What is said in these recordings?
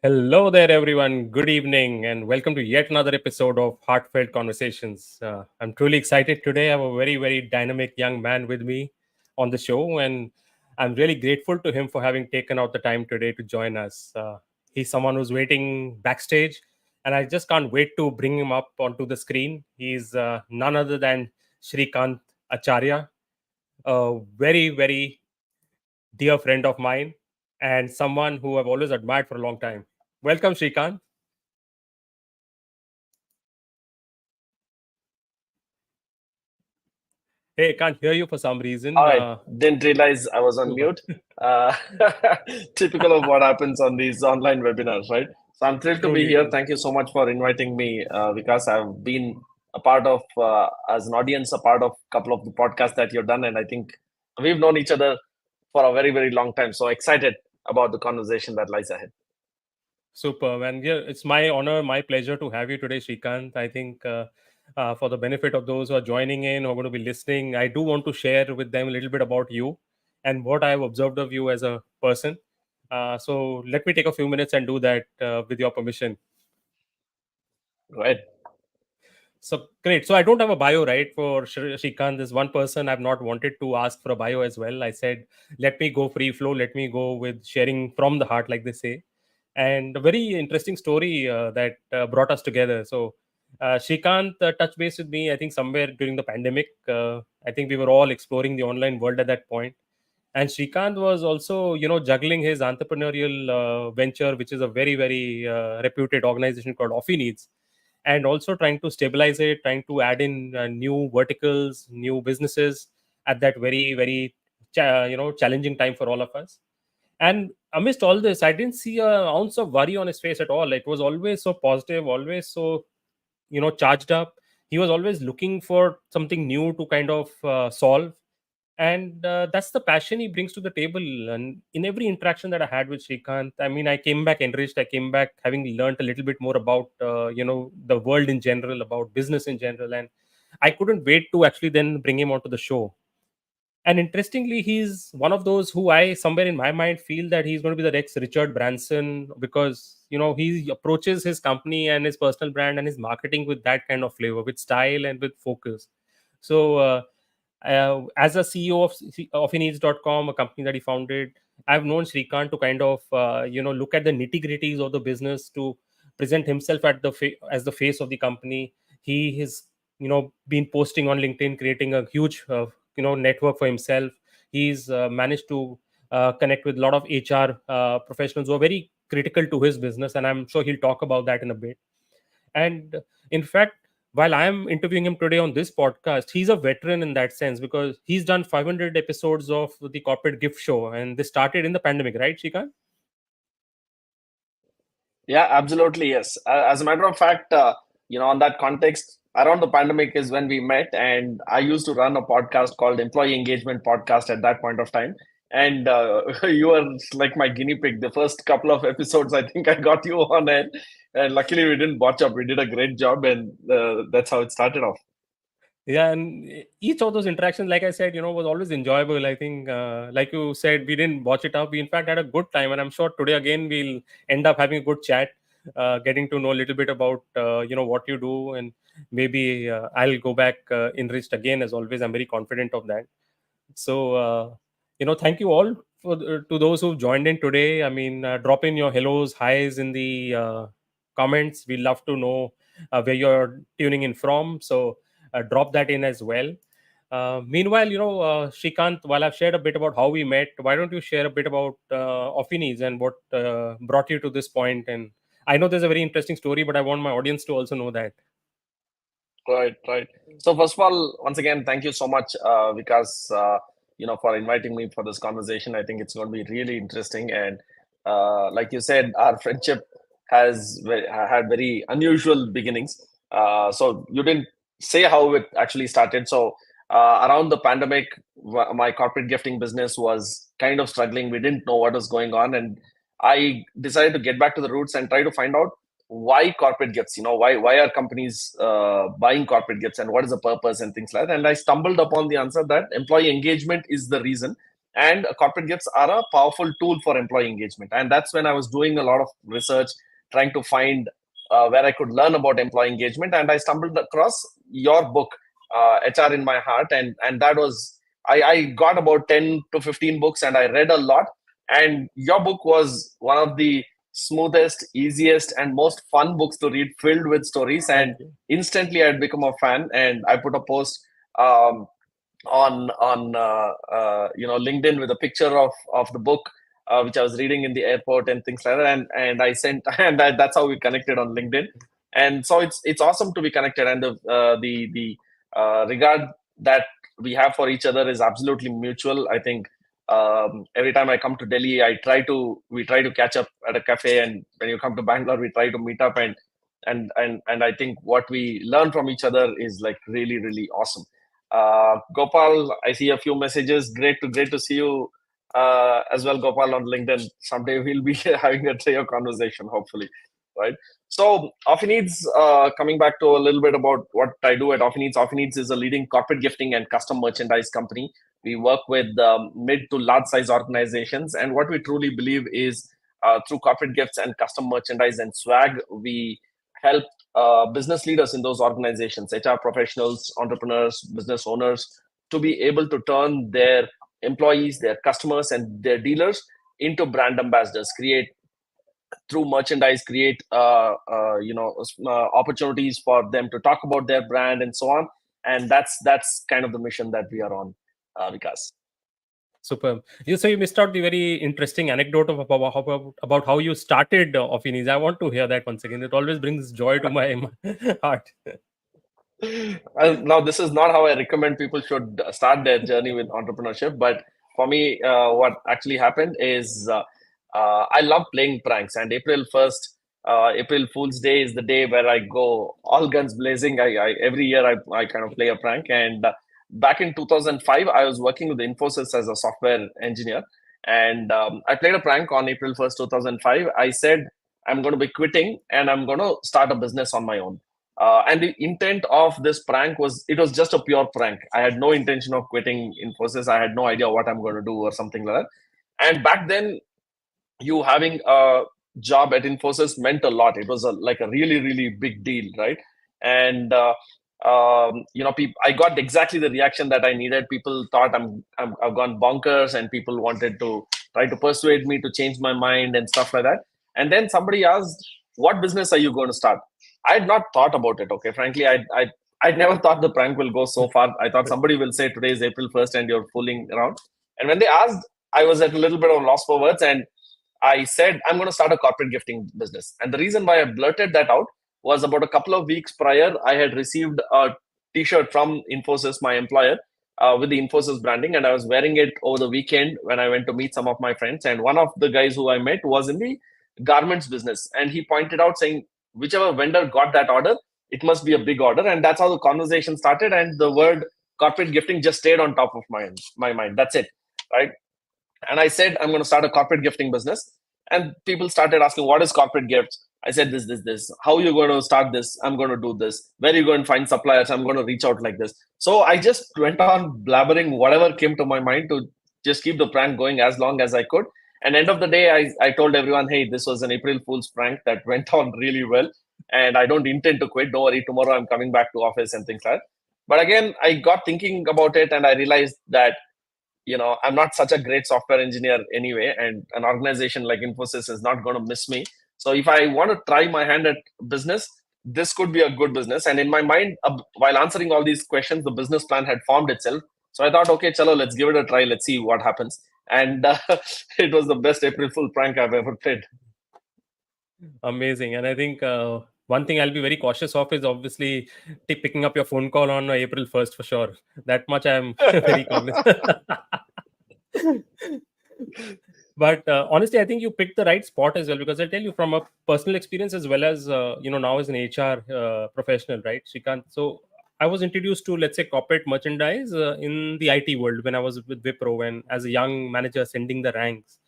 Hello there, everyone. Good evening, and welcome to yet another episode of Heartfelt Conversations. I'm truly excited today. I have a very, very dynamic young man with me on the show, and I'm really grateful to him for having taken out the time today to join us. He's someone who's waiting backstage, and I just can't wait to bring him up onto the screen. He's none other than Srikanth Acharya, a very, very dear friend of mine, and someone who I've always admired for a long time. Welcome, Srikanth. Hey, I can't hear you for some All reason. right, didn't realize I was on Super. mute. Uh, Typical of what happens on these online webinars, right? So I'm thrilled to be Truly, here. truly. Thank you so much for inviting me because I've been a part of, as an audience, a part of a couple of the podcasts that you've done. And I think we've known each other for a very, very long time. So excited about the conversation that lies ahead. Superb. And yeah, it's my honor, my pleasure to have you today, Srikanth. I think for the benefit of those who are joining in or going to be listening, I do want to share with them a little bit about you and what I've observed of you as a person. So let me take a few minutes and do that with your permission. Right. So great. So I don't have a bio, right? For Shrikant, this one person I've not wanted to ask for a bio as well. I said, let me go free flow. Let me go with sharing from the heart, like they say. And a very interesting story that brought us together. So Shrikant touched base with me, I think, somewhere during the pandemic. I think we were all exploring the online world at that point. And Shrikant was also, juggling his entrepreneurial venture, which is a very, very reputed organization called Offi Needs, and also trying to stabilize it, trying to add in new verticals, new businesses at that very, very, challenging time for all of us. And amidst all this, I didn't see an ounce of worry on his face at all. It was always so positive, always so, charged up. He was always looking for something new to kind of solve, and that's the passion he brings to the table. And in every interaction that I had with Srikanth, I mean, I came back enriched. I came back having learned a little bit more about the world in general, about business in general, and I couldn't wait to actually then bring him onto the show. And interestingly, he's one of those who I somewhere in my mind feel that he's going to be the next Richard Branson, because he approaches his company and his personal brand and his marketing with that kind of flavor, with style and with focus. So as a CEO of Ineeds.com, a company that he founded, I've known Srikanth to kind of look at the nitty gritties of the business, to present himself at as the face of the company. He has been posting on LinkedIn, creating a huge network for himself. He's managed to connect with a lot of HR professionals who are very critical to his business, and I'm sure he'll talk about that in a bit. And in fact, while I'm interviewing him today on this podcast, he's a veteran in that sense, because he's done 500 episodes of the corporate gift show, and this started in the pandemic, right, Shikant? Yeah, absolutely. Yes. As a matter of fact, on that context, around the pandemic is when we met, and I used to run a podcast called Employee Engagement Podcast at that point of time. And you were like my guinea pig. The first couple of episodes, I think I got you on it, and luckily we didn't botch up. We did a great job, and that's how it started off. Yeah, and each of those interactions, like I said, was always enjoyable. I think, like you said, we didn't watch it up. We, in fact, had a good time. And I'm sure today, again, we'll end up having a good chat, getting to know a little bit about, what you do. And maybe I'll go back enriched again, as always. I'm very confident of that. So, thank you all to those who've joined in today. I mean, drop in your hellos, highs in the comments. We love to know where you're tuning in from. So, drop that in as well. Meanwhile, Shrikant, while I've shared a bit about how we met, why don't you share a bit about Offinis and what brought you to this point? And I know there's a very interesting story, but I want my audience to also know that. Right, right. So first of all, once again, thank you so much, Vikas, for inviting me for this conversation. I think it's going to be really interesting, and like you said, our friendship had very unusual beginnings. So you didn't say how it actually started. So around the pandemic, my corporate gifting business was kind of struggling. We didn't know what was going on, and I decided to get back to the roots and try to find out why corporate gifts, why are companies buying corporate gifts, and what is the purpose and things like that. And I stumbled upon the answer that employee engagement is the reason. And corporate gifts are a powerful tool for employee engagement. And that's when I was doing a lot of research, trying to find where I could learn about employee engagement. And I stumbled across your book, HR in My Heart. And that was, I got about 10 to 15 books and I read a lot. And your book was one of the smoothest, easiest, and most fun books to read, filled with stories. And Thank you. instantly I'd become a fan. And I put a post um, on LinkedIn with a picture of the book, which I was reading in the airport and things like that. And I sent and that's how we connected on LinkedIn. And so it's awesome to be connected, and the regard that we have for each other is absolutely mutual. I think every time I come to Delhi, we try to catch up at a cafe, and when you come to Bangalore, we try to meet up, and I think what we learn from each other is like really really awesome. Gopal, I see a few messages. Great to see you as well, Gopal, on LinkedIn. Someday we'll be having a trio conversation, hopefully, right? So, Offineeds, coming back to a little bit about what I do at Offineeds. Offineeds is a leading corporate gifting and custom merchandise company. We work with mid to large size organizations, and what we truly believe is through corporate gifts and custom merchandise and swag, we help business leaders in those organizations, HR professionals, entrepreneurs, business owners, to be able to turn their employees, their customers, and their dealers into brand ambassadors. Create through merchandise, create opportunities for them to talk about their brand and so on. And that's kind of the mission that we are on, Vikas. Superb. So you missed out the very interesting anecdote of about how you started Offinis. I want to hear that once again. It always brings joy to my heart. Now, this is not how I recommend people should start their journey with entrepreneurship, but for me, what actually happened is I love playing pranks, and April Fool's Day is the day where I go all guns blazing. Every year I kind of play a prank, and back in 2005, I was working with Infosys as a software engineer, and I played a prank on April 1st, 2005. I said I'm going to be quitting, and I'm going to start a business on my own. And the intent of this prank was, it was just a pure prank. I had no intention of quitting Infosys. I had no idea what I'm going to do or something like that. And back then, you having a job at Infosys meant a lot. It was like a really, really big deal, right? And I got exactly the reaction that I needed. People thought I've gone bonkers, and people wanted to try to persuade me to change my mind and stuff like that. And then somebody asked, "What business are you going to start?" I had not thought about it. Okay, frankly, I never thought the prank will go so far. I thought somebody will say today is April 1st and you're fooling around. And when they asked, I was at a little bit of loss for words, and I said, I'm going to start a corporate gifting business. And the reason why I blurted that out was about a couple of weeks prior, I had received a t shirt from Infosys, my employer, with the Infosys branding. And I was wearing it over the weekend when I went to meet some of my friends. And one of the guys who I met was in the garments business. And he pointed out saying, whichever vendor got that order, it must be a big order. And that's how the conversation started. And the word corporate gifting just stayed on top of my mind. That's it. Right. And I said, I'm going to start a corporate gifting business. And people started asking, what is corporate gifts? I said, this. How are you going to start this? I'm going to do this. Where are you going to find suppliers? I'm going to reach out like this. So I just went on blabbering whatever came to my mind to just keep the prank going as long as I could. And end of the day, I told everyone, hey, this was an April Fool's prank that went on really well. And I don't intend to quit. Don't worry, tomorrow I'm coming back to office and things like that. But again, I got thinking about it, and I realized that I'm not such a great software engineer anyway, and an organization like Infosys is not going to miss me. So if I want to try my hand at business, this could be a good business. And in my mind, while answering all these questions, the business plan had formed itself. So I thought, okay, chalo, let's give it a try. Let's see what happens. And it was the best April Fool prank I've ever played. Amazing. And I think one thing I'll be very cautious of is obviously picking up your phone call on April 1st for sure. That much I'm very cognizant. But honestly, I think you picked the right spot as well, because I'll tell you from a personal experience as well as now as an HR professional, right, Srikanth? So I was introduced to, let's say, corporate merchandise in the IT world when I was with Wipro, and as a young manager ascending the ranks.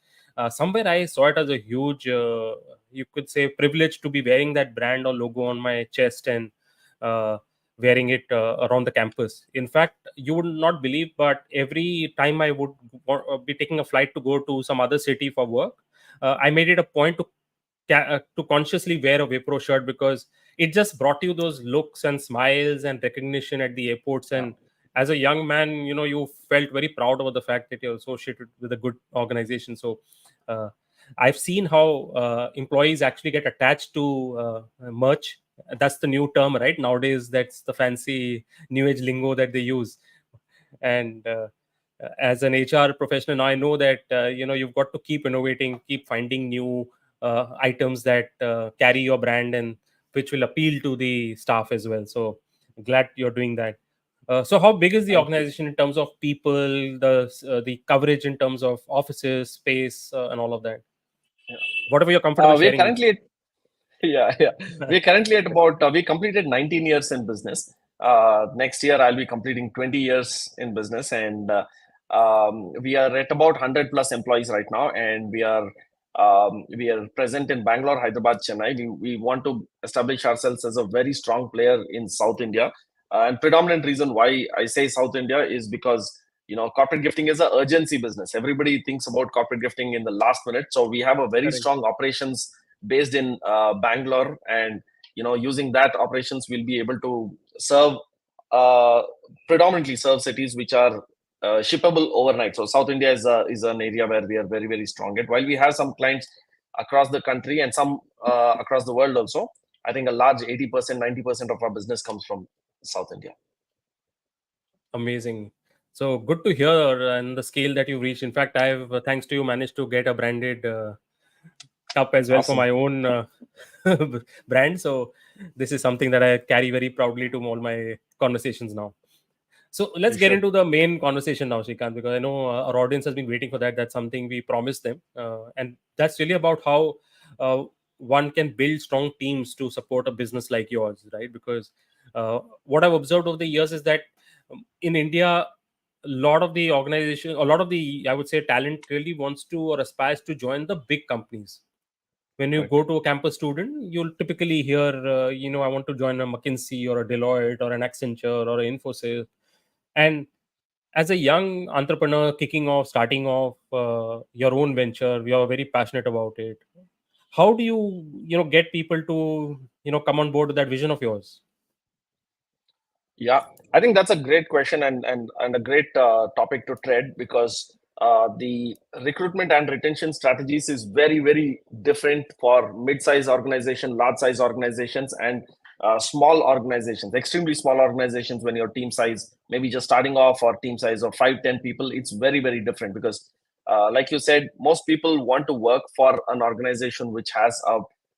Somewhere I saw it as a huge, you could say, privilege to be wearing that brand or logo on my chest, and uh, wearing it around the campus. In fact, you would not believe, but every time I would be taking a flight to go to some other city for work, I made it a point to consciously wear a Wipro shirt, because it just brought you those looks and smiles and recognition at the airports. Yeah. And as a young man, you felt very proud about the fact that you're associated with a good organization. So uh, I've seen how employees actually get attached to merch. That's the new term right nowadays. That's the fancy new age lingo that they use. And as an HR professional now, I know that you've got to keep innovating, keep finding new items that carry your brand and which will appeal to the staff as well. So glad you're doing that. So how big is the Thank you. organization in terms of people, the coverage in terms of offices, space, and all of that? Yeah. Whatever you're comfortable We're sharing. currently yeah. We're currently at about, we completed 19 years in business. Next year, I'll be completing 20 years in business. And we are at about 100 plus employees right now. And we are present in Bangalore, Hyderabad, Chennai. We want to establish ourselves as a very strong player in South India. And predominant reason why I say South India is because corporate gifting is a urgency business. Everybody thinks about corporate gifting in the last minute. So we have a very Correct. strong operations based in Bangalore, and using that operations will be able to serve uh, predominantly serve cities which are shippable overnight. So South India is an area where we are very very strong at. While we have some clients across the country and some across the world also, I think a large 80% 90% of our business comes from South India. Amazing. So good to hear, and the scale that you reached. In fact, I've thanks to you managed to get a branded cup as well for Awesome. my own brand. So this is something that I carry very proudly to all my conversations now. So let's You get should. into the main conversation now, Srikanth, because I know our audience has been waiting for that. That's something we promised them, and that's really about how one can build strong teams to support a business like yours, right? Because what I've observed over the years is that in India, a lot of the organization, a lot of the, I would say, talent really wants to or aspires to join the big companies. When you Correct. go to a campus student, you'll typically hear, I want to join a McKinsey or a Deloitte or an Accenture or an Infosys. And as a young entrepreneur kicking off, starting off your own venture, you're very passionate about it. How do you, get people to, come on board with that vision of yours? Yeah, I think that's a great question, and a great topic to tread, because the recruitment and retention strategies is very very different for mid-size organization, large-size organizations, and small organizations, extremely small organizations. When your team size maybe just starting off, or team size of 5-10 people, it's very very different, because like you said, most people want to work for an organization which has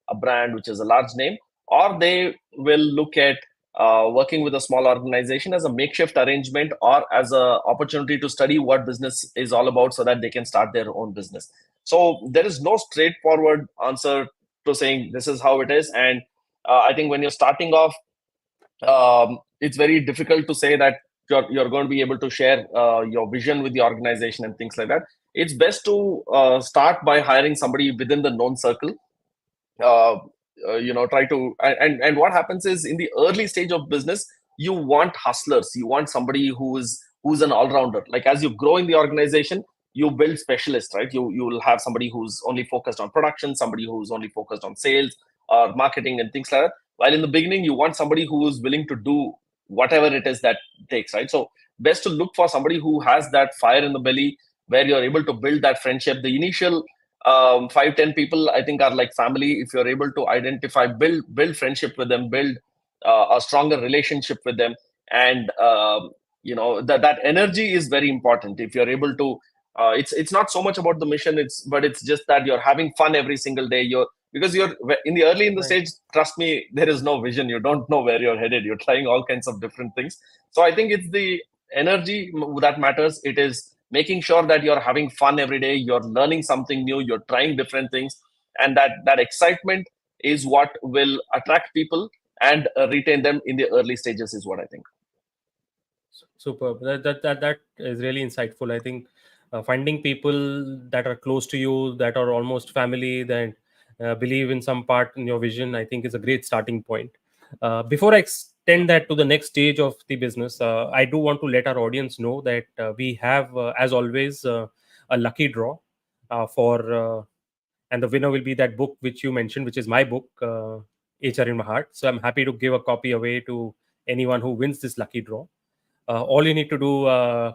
a brand, which is a large name, or they will look at working with a small organization as a makeshift arrangement, or as a opportunity to study what business is all about, so that they can start their own business. So there is no straightforward answer to saying this is how it is. And I think when you're starting off, it's very difficult to say that you're going to be able to share your vision with the organization and things like that. It's best to start by hiring somebody within the known circle. uh, Try to, and what happens is, in the early stage of business, you want hustlers, you want somebody who's an all-rounder. Like, as you grow in the organization, you build specialists, right? You will have somebody who's only focused on production, somebody who's only focused on sales or marketing and things like that, while in the beginning you want somebody who is willing to do whatever it is that takes, right? So best to look for somebody who has that fire in the belly, where you're able to build that friendship. The initial 5-10 people, I think, are like family. If you're able to identify, build friendship with them, build a stronger relationship with them, and that energy is very important. If you're able to, it's not so much about the mission, it's just that you're having fun every single day. You're Because you're in the early in the Right. stage, trust me, there is no vision. You don't know where you're headed. You're trying all kinds of different things. So I think it's the energy that matters. It is making sure that you're having fun every day, you're learning something new, you're trying different things, and that excitement is what will attract people and retain them in the early stages, is what I think. Superb. That is really insightful. I think finding people that are close to you, that are almost family, that believe in some part in your vision, I think is a great starting point. Before I extend that to the next stage of the business, I do want to let our audience know that we have, as always, a lucky draw for, and the winner will be that book which you mentioned, which is my book, HR in My Heart. So I'm happy to give a copy away to anyone who wins this lucky draw. All you need to do,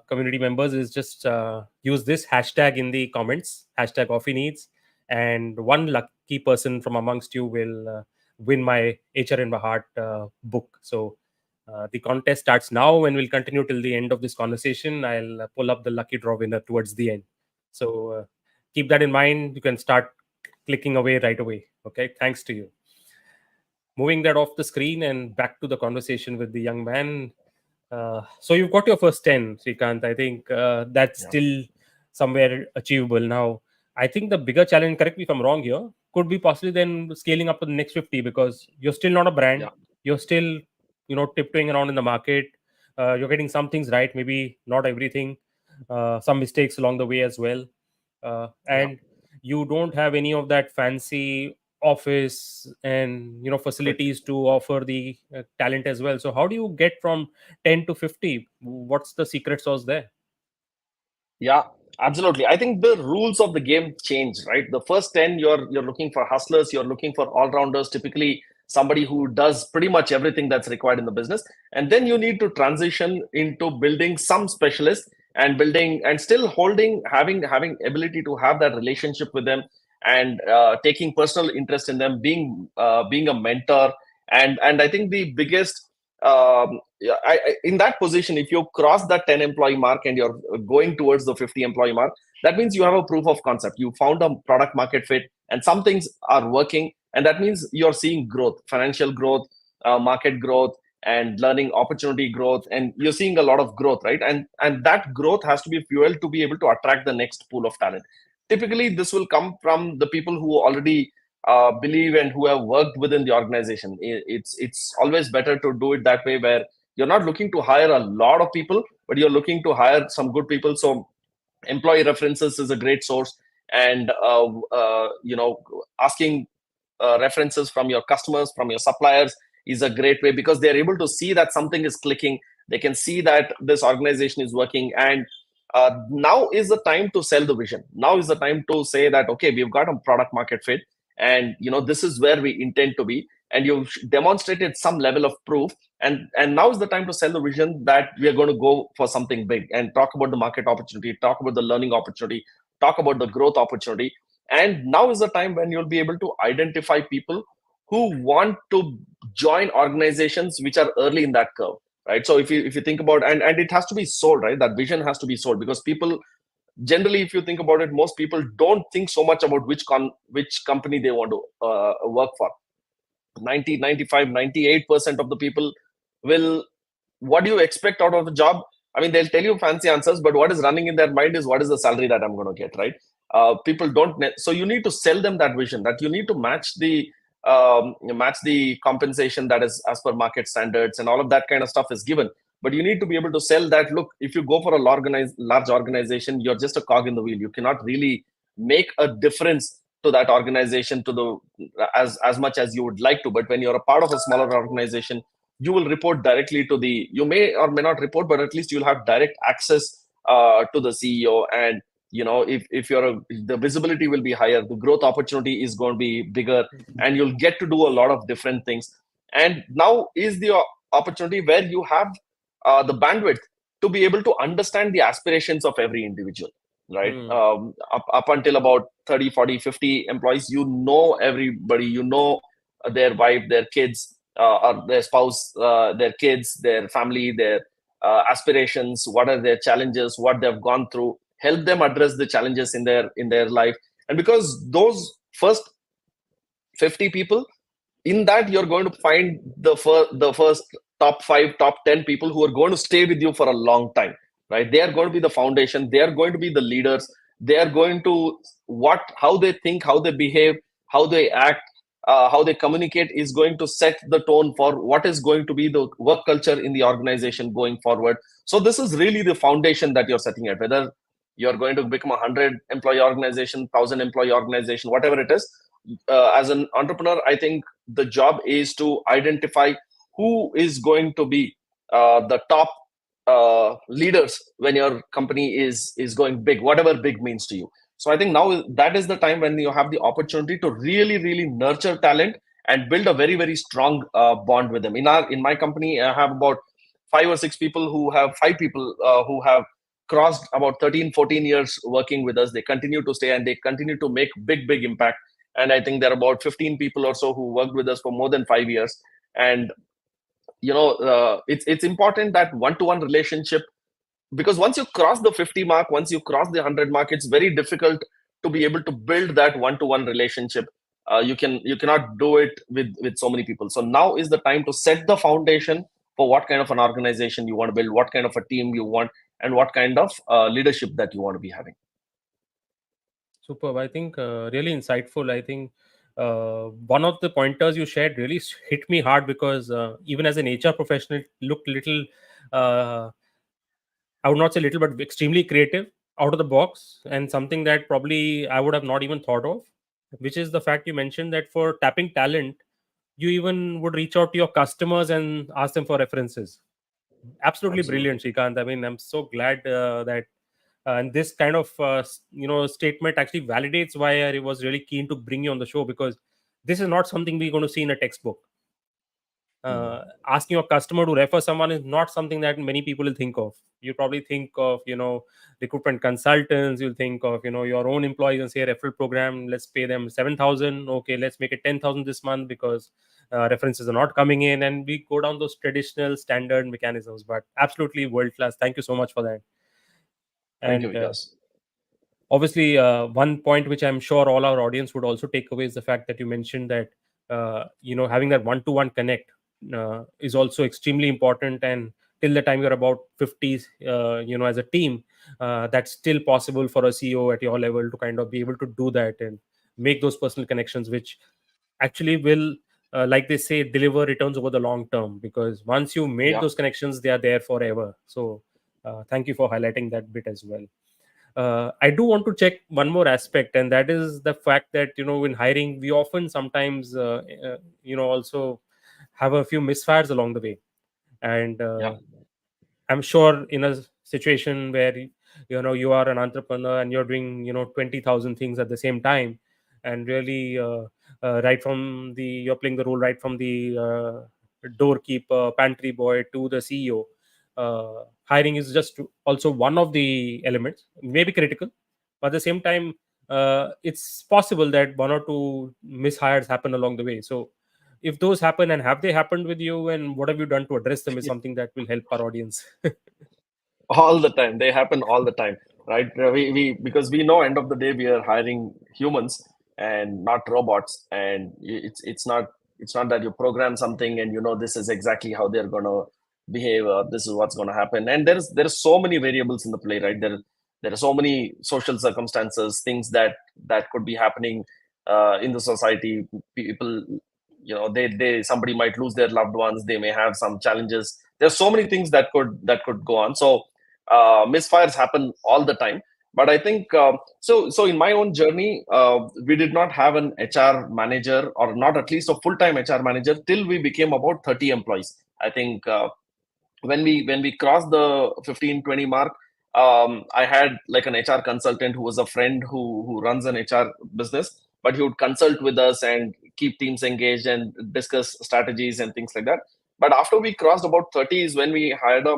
community members, is just use this hashtag in the comments, hashtag coffee needs, and one lucky person from amongst you will win my HR in My Heart book. So the contest starts now and will continue till the end of this conversation. I'll pull up the lucky draw winner towards the end. So keep that in mind. You can start clicking away right away. Okay, thanks to you. Moving that off the screen and back to the conversation with the young man. So you've got your first 10, Srikanth. I think that's Yeah. still somewhere achievable. Now, I think the bigger challenge, correct me if I'm wrong here, could be possibly then scaling up to the next 50, because you're still not a brand. Yeah. You're still, tiptoeing around in the market. You're getting some things right, maybe not everything. Some mistakes along the way as well. Yeah. And you don't have any of that fancy office and Correct. facilities to offer the talent as well. So how do you get from 10 to 50? What's the secret sauce there? Yeah, absolutely. I think the rules of the game change, right? The first 10, you're looking for hustlers, you're looking for all-rounders, typically somebody who does pretty much everything that's required in the business. And then you need to transition into building some specialists and building and still holding, having ability to have that relationship with them and taking personal interest in them, being a mentor. And I think the biggest yeah, in that position, if you cross that 10 employee mark and you're going towards the 50 employee mark, that means you have a proof of concept. You found a product market fit and some things are working. And that means you're seeing growth, financial growth, market growth, and learning opportunity growth. And you're seeing a lot of growth, right? And that growth has to be fueled to be able to attract the next pool of talent. Typically, this will come from the people who already believe and who have worked within the organization. It's always better to do it that way, where you're not looking to hire a lot of people, but you're looking to hire some good people. So employee references is a great source, and asking references from your customers, from your suppliers, is a great way, because they're able to see that something is clicking. They can see that this organization is working, and now is the time to sell the vision. Now is the time to say that, okay, we've got a product market fit, and this is where we intend to be, and you've demonstrated some level of proof, and now is the time to sell the vision that we are going to go for something big, and talk about the market opportunity, talk about the learning opportunity, talk about the growth opportunity. And now is the time when you'll be able to identify people who want to join organizations which are early in that curve, right? So if you think about, and it has to be sold, right? That vision has to be sold, because people generally, if you think about it, most people don't think so much about which company they want to work for. 90, 95, 98% of the people will, what do you expect out of the job? I mean, they'll tell you fancy answers, but what is running in their mind is, what is the salary that I'm going to get, right? People don't so you need to sell them that vision, that you need to match the compensation that is as per market standards, and all of that kind of stuff is given. But you need to be able to sell that, look, if you go for a large organization, you're just a cog in the wheel. You cannot really make a difference to that organization to the as much as you would like to. But when you're a part of a smaller organization, you will report directly to you may or may not report, but at least you'll have direct access to the CEO. And if the visibility will be higher, the growth opportunity is going to be bigger, and you'll get to do a lot of different things. And now is the opportunity where you have the bandwidth to be able to understand the aspirations of every individual, right? Hmm. Up until about 30, 40, 50 employees, everybody, their wife, their kids, or their spouse, their kids, their family, their aspirations, what are their challenges, what they've gone through, help them address the challenges in their life. And because those first 50 people, in that you're going to find the first top 5, top 10 people who are going to stay with you for a long time, right? They are going to be the foundation, they are going to be the leaders. They are going to, how they think, how they behave, how they act, how they communicate, is going to set the tone for what is going to be the work culture in the organization going forward. So this is really the foundation that you're setting at, whether you're going to become 100 employee organization, 1,000 employee organization, whatever it is. As an entrepreneur, I think the job is to identify who is going to be the top leaders when your company is going big, whatever big means to you. So I think now that is the time when you have the opportunity to really nurture talent and build a very strong bond with them. In my company, I have about 5 or 6 people who have 5 people who have crossed about 13-14 years working with us. They continue to stay and they continue to make big impact. And I think there are about 15 people or so who worked with us for more than 5 years. And it's important that one-to-one relationship, because once you cross the 50 mark, once you cross the 100 mark, it's very difficult to be able to build that one-to-one relationship. You cannot do it with so many people. So now is the time to set the foundation for what kind of an organization you want to build, what kind of a team you want, and what kind of leadership that you want to be having. Superb. I think really insightful. I think one of the pointers you shared really hit me hard because even as an HR professional, it looked little, I would not say little, but extremely creative, out of the box, and something that probably I would have not even thought of, which is the fact you mentioned that for tapping talent, you even would reach out to your customers and ask them for references. Absolutely Absolutely. brilliant, Srikanth. I mean, I'm so glad that and this kind of statement actually validates why I was really keen to bring you on the show, because this is not something we're going to see in a textbook. Hmm. Asking your customer to refer someone is not something that many people will think of. You probably think of recruitment consultants. You'll think of your own employees and say referral program. Let's pay them 7,000. Okay, let's make it 10,000 this month because references are not coming in, and we go down those traditional standard mechanisms. But absolutely world class. Thank you so much for that. Thank you, And Vikas. obviously, one point which I'm sure all our audience would also take away is the fact that you mentioned that having that one-to-one connect is also extremely important. And till the time you're about 50, as a team, that's still possible for a CEO at your level to kind of be able to do that and make those personal connections, which actually will, like they say, deliver returns over the long term. Because once you made Yeah. those connections, they are there forever. So, thank you for highlighting that bit as well. I do want to check one more aspect, and that is the fact that in hiring we often sometimes also have a few misfires along the way. And Yeah. I'm sure in a situation where you are an entrepreneur and you're doing 20,000 things at the same time, and really right from the you're playing the role right from the doorkeeper, pantry boy to the CEO. Hiring is just also one of the elements, maybe critical, but at the same time, it's possible that one or two mishires happen along the way. So if those happen, and have they happened with you, and what have you done to address them, is something that will help our audience. All the time, they happen all the time, right? We because we know end of the day we are hiring humans and not robots. And it's not that you program something and this is exactly how they're going to behave, or this is what's going to happen. And there's so many variables in the play, right? There are so many social circumstances, things that could be happening in the society. People, they somebody might lose their loved ones, they may have some challenges. There's so many things that could go on. So misfires happen all the time. But I think so in my own journey, we did not have an HR manager, or not at least a full-time HR manager, till we became about 30 employees. I think when we crossed the 15-20 mark, I had like an HR consultant who was a friend who runs an HR business, but he would consult with us and keep teams engaged and discuss strategies and things like that. But after we crossed about 30 is when we hired a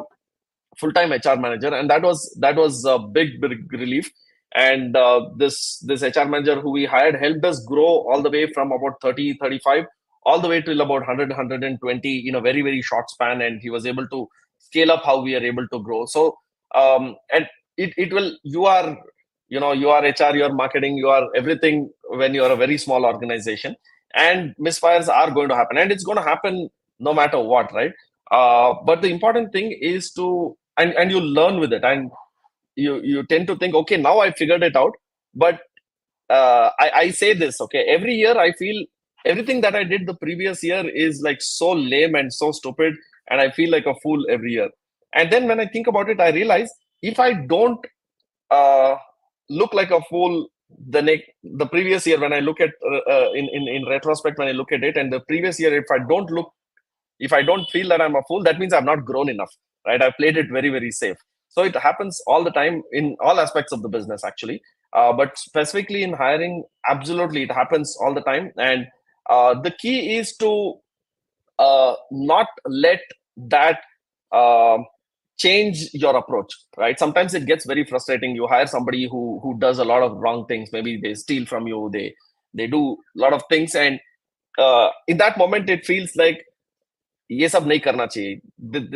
full-time HR manager, and that was a big relief. And this HR manager who we hired helped us grow all the way from about 30, 35, all the way till about 100, 120 in a very short span. And he was able to scale up how we are able to grow. So and it will you are HR, you are marketing, you are everything when you are a very small organization. And misfires are going to happen, and it's going to happen no matter what, right? But the important thing is to and you learn with it, and you tend to think, okay, now I figured it out. But I say this, okay, every year I feel everything that I did the previous year is like so lame and so stupid, and I feel like a fool every year. And then when I think about it, I realize if I don't uh, look like a fool the previous year, when I look at in retrospect, when I look at it, and the previous year, if I don't look If I don't feel that I'm a fool, that means I've not grown enough, right? I've played it very, very safe. So it happens all the time in all aspects of the business, actually. But specifically in hiring, absolutely, it happens all the time. And the key is to not let that uh, change your approach, right? Sometimes it gets very frustrating. You hire somebody who does a lot of wrong things. Maybe they steal from you. They do a lot of things, and in that moment, it feels like ये सब नहीं करना चाहिए.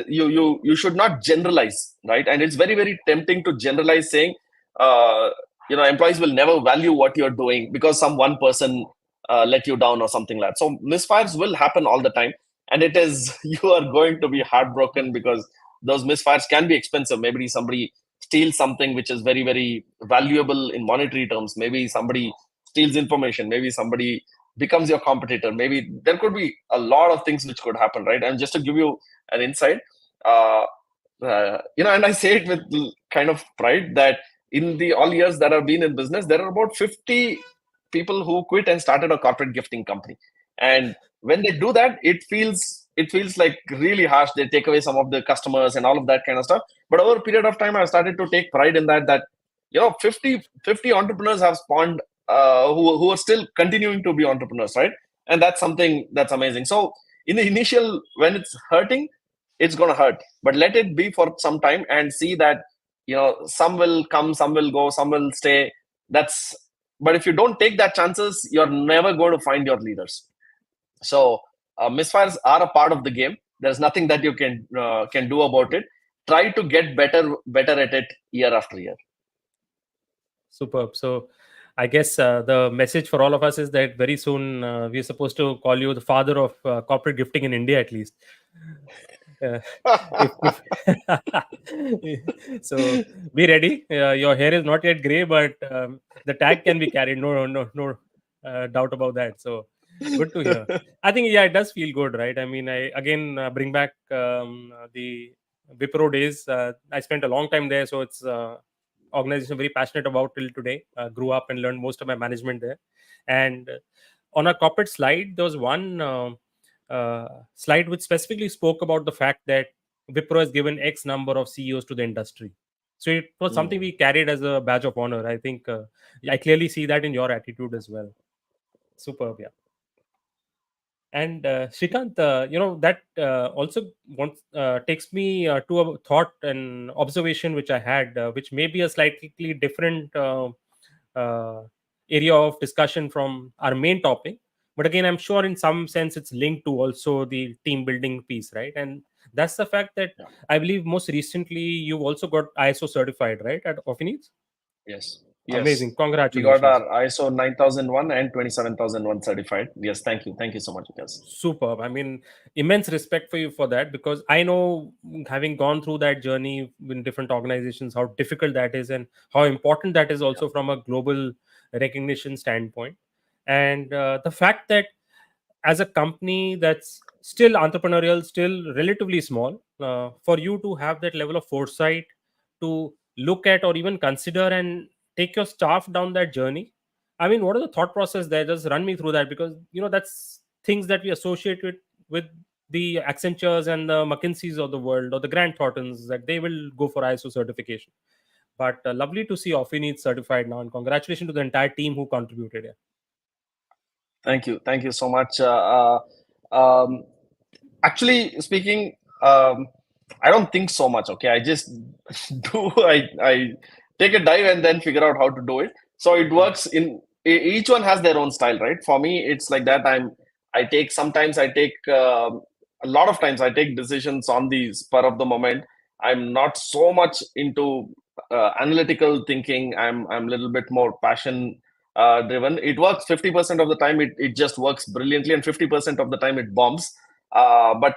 You should not generalize, right? And it's very, very tempting to generalize, saying uh, employees will never value what you're doing because some one person let you down or something like that. So misfires will happen all the time, and it is you are going to be heartbroken because those misfires can be expensive. Maybe somebody steals something which is very, very valuable in monetary terms. Maybe somebody steals information. Maybe somebody becomes your competitor. Maybe there could be a lot of things which could happen, right? And just to give you an insight, uh, and I say it with kind of pride that in the all years that I've been in business, there are about 50 people who quit and started a corporate gifting company. And when they do that, it feels like really harsh. They take away some of the customers and all of that kind of stuff. But over a period of time, I've started to take pride in that 50 entrepreneurs have spawned who are still continuing to be entrepreneurs, right? And that's something that's amazing. So in the initial, when it's hurting, it's going to hurt, but let it be for some time and see that some will come, some will go, some will stay. That's But if you don't take that chances, you're never going to find your leaders. So misfires are a part of the game. There's nothing that you can do about it. Try to get better at it year after year. Superb. So I guess the message for all of us is that very soon we're supposed to call you the father of corporate gifting in India, at least. If so, be ready. Your hair is not yet gray, but the tag can be carried. No doubt about that. So good to hear. I think yeah, it does feel good, right? I mean, I again bring back the Wipro days. I spent a long time there, so it's organization I'm very passionate about till today. Grew up and learned most of my management there, and on a corporate slide, there was one. Slide which specifically spoke about the fact that Wipro has given X number of CEOs to the industry. So it was something Mm. we carried as a badge of honor. I think I clearly see that in your attitude as well. Superb, yeah. And Shrikant, that also takes me to a thought and observation which I had, which may be a slightly different uh, area of discussion from our main topic. But again, I'm sure in some sense it's linked to also the team building piece, right? And that's the fact that Yeah. I believe most recently you've also got ISO certified, right, at Offineeds? Yes. Amazing. Yes. We got Congratulations. our ISO 9001 and 27001 certified. Yes. Thank you. Thank you so much, Vikas. Superb. I mean, immense respect for you for that, because I know, having gone through that journey in different organizations, how difficult that is and how important that is Yeah. also from a global recognition standpoint. And the fact that as a company that's still entrepreneurial, still relatively small, for you to have that level of foresight to look at or even consider and take your staff down that journey. I mean, what are the thought process there? Just run me through that, because that's things that we associate with the Accentures and the McKinseys of the world, or the Grant Thorntons, that they will go for ISO certification. But lovely to see Offineeds certified now, and congratulations to the entire team who contributed. Yeah. Thank you. Thank you so much. Actually speaking, I don't think so much. Okay. I just I take a dive and then figure out how to do it. So it Hmm. works each one has their own style, right? For me, it's like that. Sometimes I take, a lot of times I take decisions on the spur of the moment. I'm not so much into analytical thinking. I'm a little bit more passion driven. It works 50% of the time. It just works brilliantly, and 50% of the time it bombs. But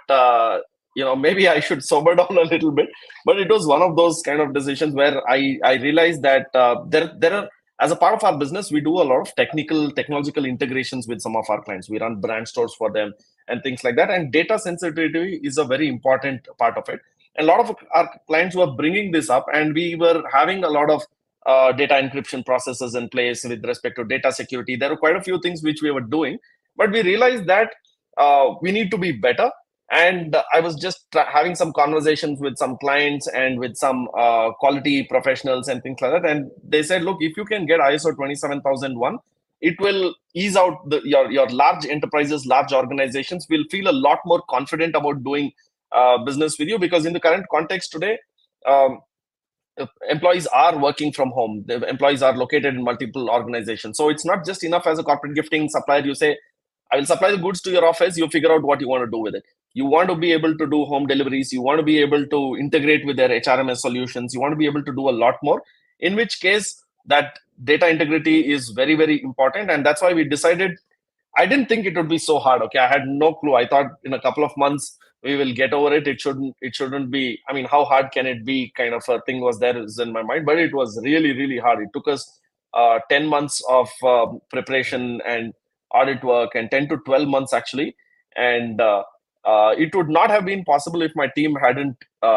maybe I should sober down a little bit. But it was one of those kind of decisions where I realized that there are, as a part of our business, we do a lot of technological integrations with some of our clients. We run brand stores for them and things like that. And data sensitivity is a very important part of it. And a lot of our clients were bringing this up, and we were having a lot of data encryption processes in place with respect to data security. There were quite a few things which we were doing, but we realized that we need to be better. And I was just having some conversations with some clients and with some quality professionals and things like that. And they said, look, if you can get ISO 27001, it will ease out your large enterprises, large organizations will feel a lot more confident about doing business with you, because in the current context today, um, employees are working from home. The employees are located in multiple organizations. So it's not just enough as a corporate gifting supplier. You say, I will supply the goods to your office. You figure out what you want to do with it. You want to be able to do home deliveries. You want to be able to integrate with their HRMS solutions. You want to be able to do a lot more, in which case that data integrity is very, very important. And that's why we decided, I didn't think it would be so hard. Okay, I had no clue. I thought in a couple of months we will get over it. It shouldn't be. I mean, how hard can it be? Kind of a thing was there is in my mind, but it was really, really hard. It took us 10 months of preparation and audit work, and 10 to 12 months actually. And it would not have been possible if my team hadn't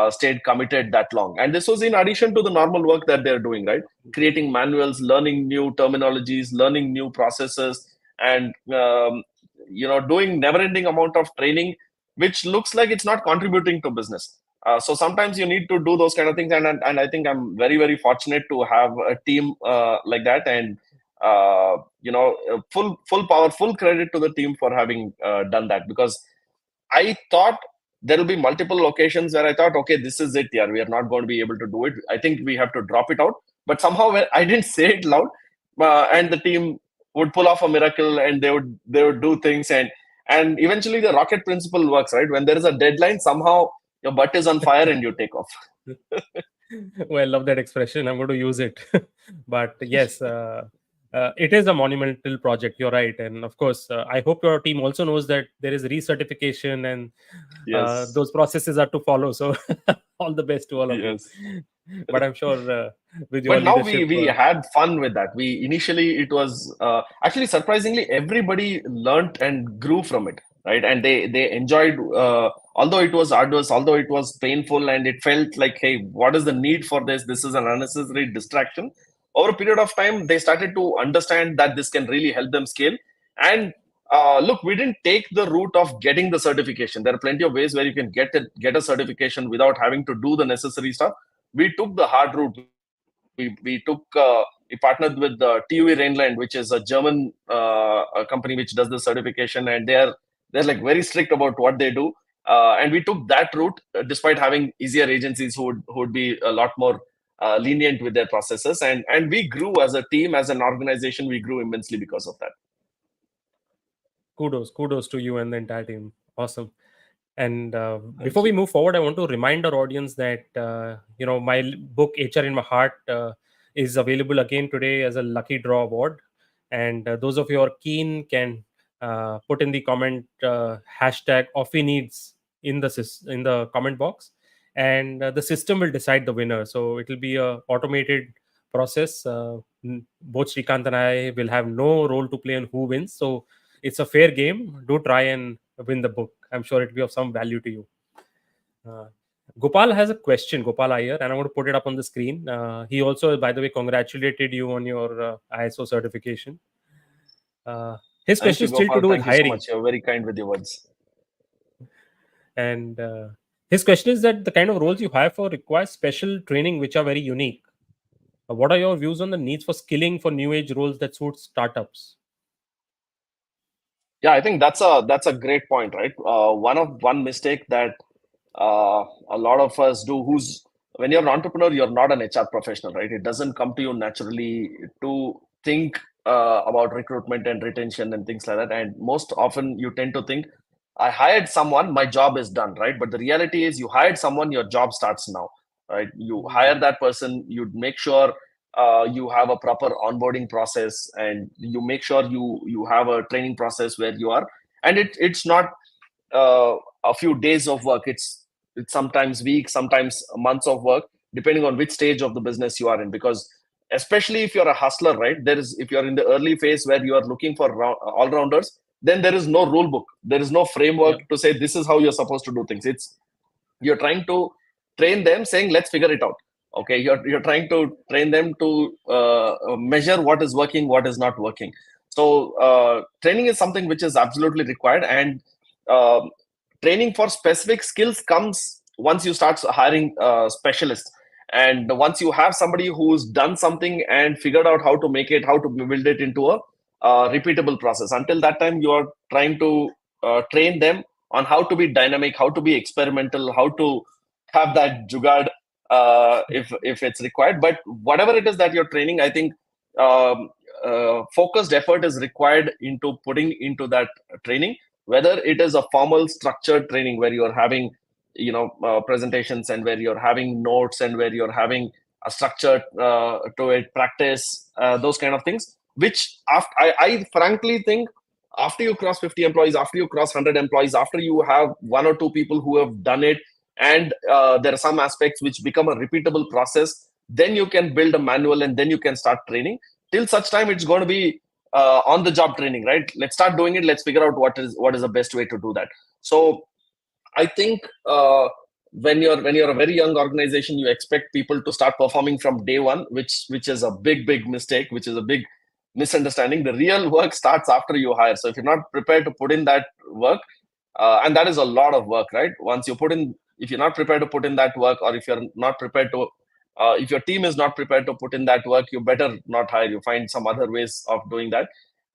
stayed committed that long. And this was in addition to the normal work that they're doing, right? Creating manuals, learning new terminologies, learning new processes, and doing never-ending amount of training, which looks like it's not contributing to business. So sometimes you need to do those kind of things, and I think I'm very, very fortunate to have a team like that. And full power, full credit to the team for having done that, because I thought there will be multiple locations where I thought, okay, this is it. Yeah, we are not going to be able to do it. I think we have to drop it out. But somehow, when I didn't say it loud, and the team would pull off a miracle, and they would do things, and eventually the rocket principle works, right? When there is a deadline, somehow your butt is on fire and you take off. Well, I love that expression. I'm going to use it. But yes, it is a monumental project. You're right. And of course, I hope your team also knows that there is recertification and Yes. those processes are to follow. So, all the best to all of you. Yes. But I'm sure with your But now leadership, we had fun with that. We initially, it was actually surprisingly everybody learnt and grew from it, right? And they enjoyed, although it was arduous, although it was painful, and it felt like, hey, what is the need for this? This is an unnecessary distraction. Over a period of time, they started to understand that this can really help them scale. And look, we didn't take the route of getting the certification. There are plenty of ways where you can get a certification without having to do the necessary stuff. We took the hard route. We partnered with TUV Rhineland, which is a German a company which does the certification, and they're like very strict about what they do. And we took that route, despite having easier agencies who would be a lot more lenient with their processes, and we grew as a team, as an organization. We grew immensely because of that. kudos to you and the entire team. Awesome. And before Thank we you. move forward, I want to remind our audience that my book HR in My Heart is available again today as a lucky draw award. And those of you who are keen can put in the comment hashtag Offie Needs in the comment box, and the system will decide the winner. So it will be a automated process. Both Srikanth and I will have no role to play in who wins. So it's a fair game. Do try and win the book. I'm sure it will be of some value to you. Uh, Gopal has a question, Gopal Iyer, and I'm going to put it up on the screen. He also, by the way, congratulated you on your ISO certification. His Thank question you, is still to Gopal. do with Thank you so hiring. much. You're very kind with your words. And his question is that the kind of roles you hire for require special training, which are very unique. What are your views on the needs for skilling for new age roles that suit startups? Yeah, I think that's a great point, right? One mistake that a lot of us do, who's when you're an entrepreneur, you're not an HR professional, right? It doesn't come to you naturally to think about recruitment and retention and things like that. And most often you tend to think, I hired someone, my job is done, right? But the reality is, you hired someone, your job starts now, right? You hire that person, you make sure you have a proper onboarding process, and you make sure you have a training process where you are, and it's not a few days of work. It's sometimes weeks, sometimes months of work, depending on which stage of the business you are in. Because especially if you're a hustler, right, if you're in the early phase where you are looking for all rounders, then there is no rule book, there is no framework Yeah. to say this is how you're supposed to do things. It's You're trying to train them, saying let's figure it out. Okay, you're trying to train them to measure what is working, what is not working. So training is something which is absolutely required. And um training for specific skills comes once you start hiring specialists, and once you have somebody who's done something and figured out how to make it, how to build it into a repeatable process. Until that time, you are trying to train them on how to be dynamic, how to be experimental, how to have that jugad if it's required. But whatever it is that you're training, I think um, focused effort is required into putting into that training, whether it is a formal structured training where you're having presentations, and where you're having notes, and where you're having a structure to it, practice, those kind of things, which I frankly think after you cross 50 employees, after you cross 100 employees, after you have one or two people who have done it, and there are some aspects which become a repeatable process, then you can build a manual, and then you can start training. Till such time, it's going to be on the job training, right? Let's start doing it. Let's figure out what is the best way to do that. So I think when you're a very young organization, you expect people to start performing from day one, which is a big mistake, which is a big misunderstanding. The real work starts after you hire. So if you're not prepared to put in that work, and that is a lot of work, right? If you're not prepared to put in that work, or if you're not prepared to, if your team is not prepared to put in that work, you better not hire. You find some other ways of doing that.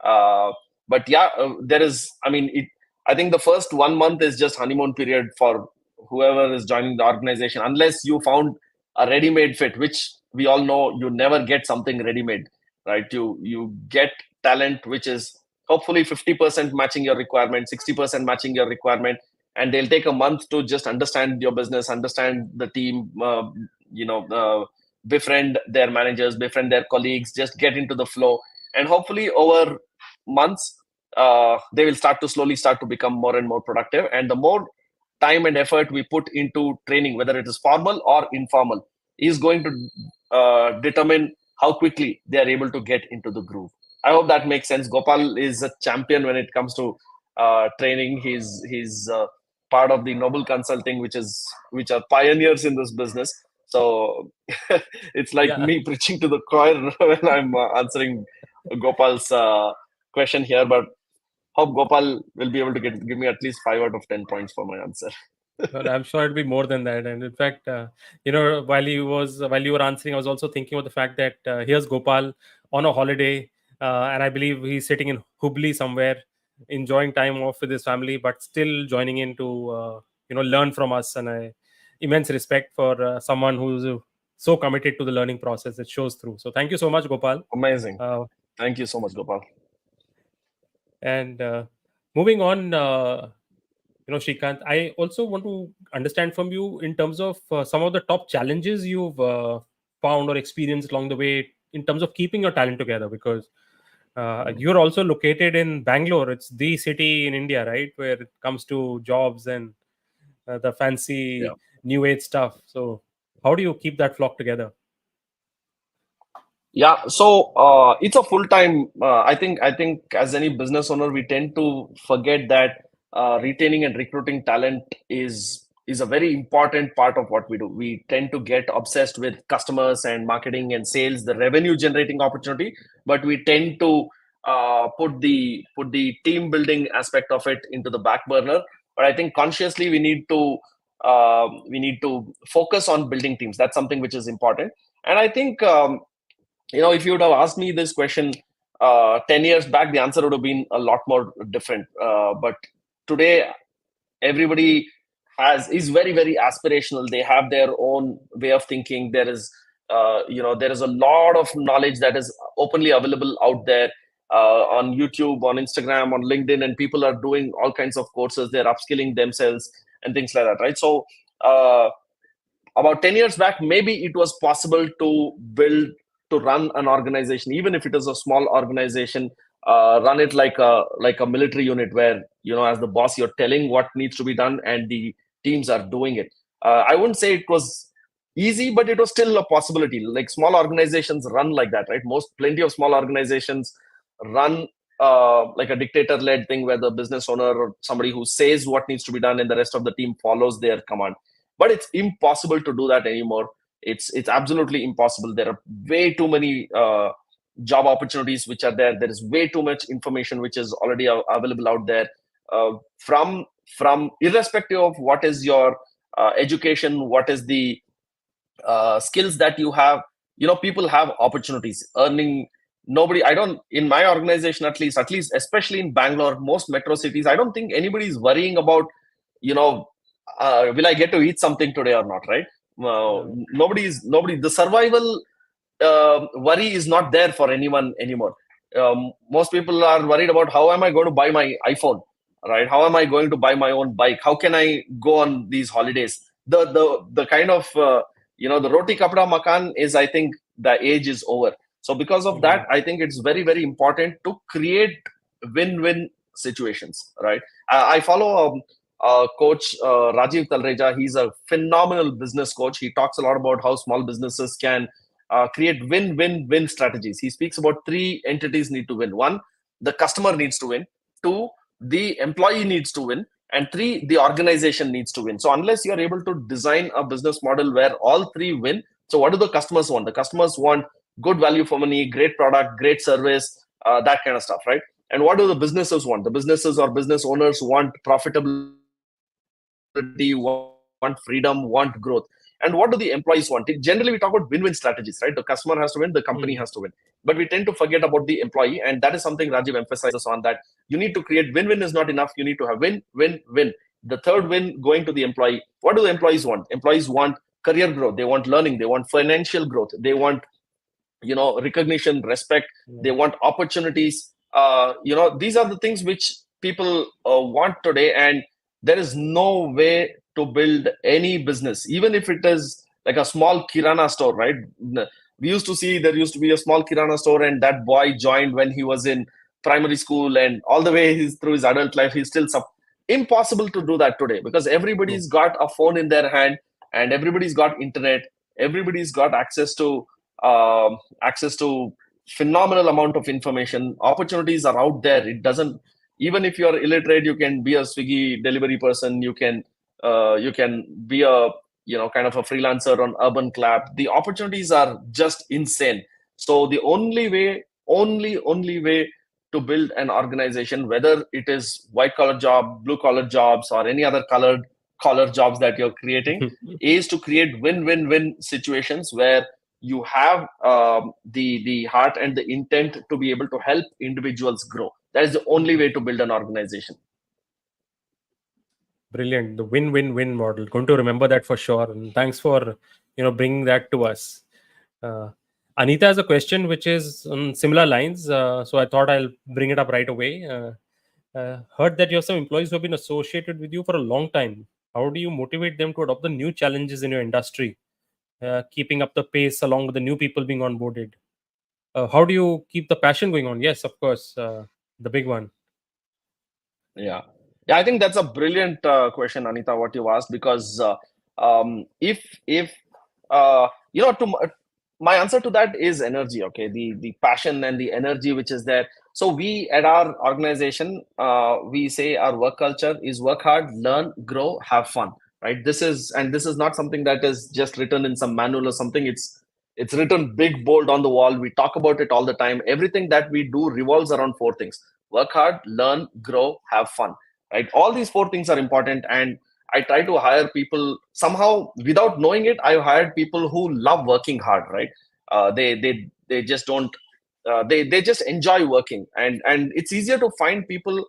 Uh, but yeah, there is. I mean, I think the first 1 month is just honeymoon period for whoever is joining the organization, unless you found a ready-made fit, which we all know you never get something ready-made, right? You get talent which is hopefully 50% matching your requirement, 60% matching your requirement, and they'll take a month to just understand your business, understand the team, befriend their managers, befriend their colleagues, just get into the flow, and hopefully over months they will slowly start to become more and more productive. And the more time and effort we put into training, whether it is formal or informal, is going to determine how quickly they are able to get into the groove. I hope that makes sense. Gopal is a champion when it comes to training. He's part of the Noble Consulting, which are pioneers in this business. So it's like Yeah. me preaching to the choir when I'm answering Gopal's question here. But hope Gopal will be able to give me at least 5 out of 10 points for my answer. Well, I'm sure it'll be more than that. And in fact, while you were answering, I was also thinking about the fact that here's Gopal on a holiday, and I believe he's sitting in Hubli somewhere, enjoying time off with his family, but still joining in to learn from us. And I immense respect for someone who's so committed to the learning process. It shows through. So thank you so much, Gopal. Amazing. Uh, Thank you so much, Gopal. and moving on. Shrikant, I also want to understand from you in terms of some of the top challenges you've found or experienced along the way in terms of keeping your talent together, because you're also located in Bangalore. It's the city in India, right, where it comes to jobs and the Yeah. fancy new age stuff. So how do you keep that flock together? Yeah, so it's a full time. I think as any business owner, we tend to forget that retaining and recruiting talent is a very important part of what we do. We tend to get obsessed with customers and marketing and sales, the revenue generating opportunity, but we tend to put the team building aspect of it into the back burner. But I think consciously we need to focus on building teams. That's something which is important. And I think. If you would have asked me this question 10 years back, the answer would have been a lot more different. But today, everybody is very, very aspirational. They have their own way of thinking. There is a lot of knowledge that is openly available out there on YouTube, on Instagram, on LinkedIn, and people are doing all kinds of courses. They're upskilling themselves and things like that, right? So, about 10 years back, maybe it was possible to run an organization, even if it is a small organization, run it like a military unit, where as the boss you're telling what needs to be done, and the teams are doing it. I wouldn't say it was easy, but it was still a possibility. Like, small organizations run like that, right? Plenty of small organizations run like a dictator led thing, where the business owner or somebody who says what needs to be done, and the rest of the team follows their command. But it's impossible to do that anymore. It's absolutely impossible. There are way too many job opportunities which are there. There is way too much information which is already available out there, from from irrespective of what is your education, what is the skills that you have. People have opportunities earning. Nobody, I don't, in my organization, at least especially in Bangalore, most metro cities, I don't think anybody is worrying about, you know will I get to eat something today or not, right? Nobody, the survival worry is not there for anyone anymore. Most people are worried about, how am I going to buy my iPhone, right? How am I going to buy my own bike? How can I go on these holidays? The kind of the roti kapda makan is, I think the age is over. So because of that, I think it's very, very important to create win-win situations, right? I follow coach Rajiv Talreja. He's a phenomenal business coach. He talks a lot about how small businesses can create win-win-win strategies. He speaks about three entities need to win. One, the customer needs to win. Two, the employee needs to win. And three, the organization needs to win. So unless you're able to design a business model where all three win, so what do the customers want? The customers want good value for money, great product, great service, that kind of stuff, right? And what do the businesses want? The businesses or business owners want profitability, want freedom, want growth. And what do the employees want? Generally, we talk about win-win strategies, right? The customer has to win, the company has to win. But we tend to forget about the employee. And that is something Rajiv emphasizes on, that you need to create win-win is not enough. You need to have win-win-win. The third win going to the employee. What do the employees want? Employees want career growth. They want learning. They want financial growth. They want recognition, respect. They want opportunities. These are the things which people want today, and there is no way to build any business, even if it is like a small kirana store, right? We used to see, there used to be a small kirana store, and that boy joined when he was in primary school, and all the way through his adult life he's still impossible to do that today, because everybody's got a phone in their hand, and everybody's got internet. Everybody's got access to phenomenal amount of information. Opportunities are out there. It doesn't, even if you're illiterate, you can be a Swiggy delivery person. You can be a kind of a freelancer on Urban Clap. The opportunities are just insane. So the only way to build an organization, whether it is white collar job, blue collar jobs, or any other colored collar jobs that you're creating, is to create win-win-win situations where you have the heart and the intent to be able to help individuals grow. That is the only way to build an organization. Brilliant. The win-win-win model. Going to remember that for sure. And thanks for bringing that to us. Anita has a question which is on similar lines. So I thought I'll bring it up right away. Heard that you have some employees who have been associated with you for a long time. How do you motivate them to adopt the new challenges in your industry, keeping up the pace along with the new people being onboarded? How do you keep the passion going on? Yes, of course, the big one. Yeah, I think that's a brilliant question, Anita, what you asked, because if my answer to that is energy. Okay, the passion and the energy which is there. So we at our organization, we say our work culture is work hard, learn, grow, have fun. Right. This is not something that is just written in some manual or something. It's written big bold on the wall. We talk about it all the time. Everything that we do revolves around four things: work hard, learn, grow, have fun. Right. All these four things are important, and I try to hire people somehow without knowing it. I've hired people who love working hard, right? They just don't. They just enjoy working, and it's easier to find people,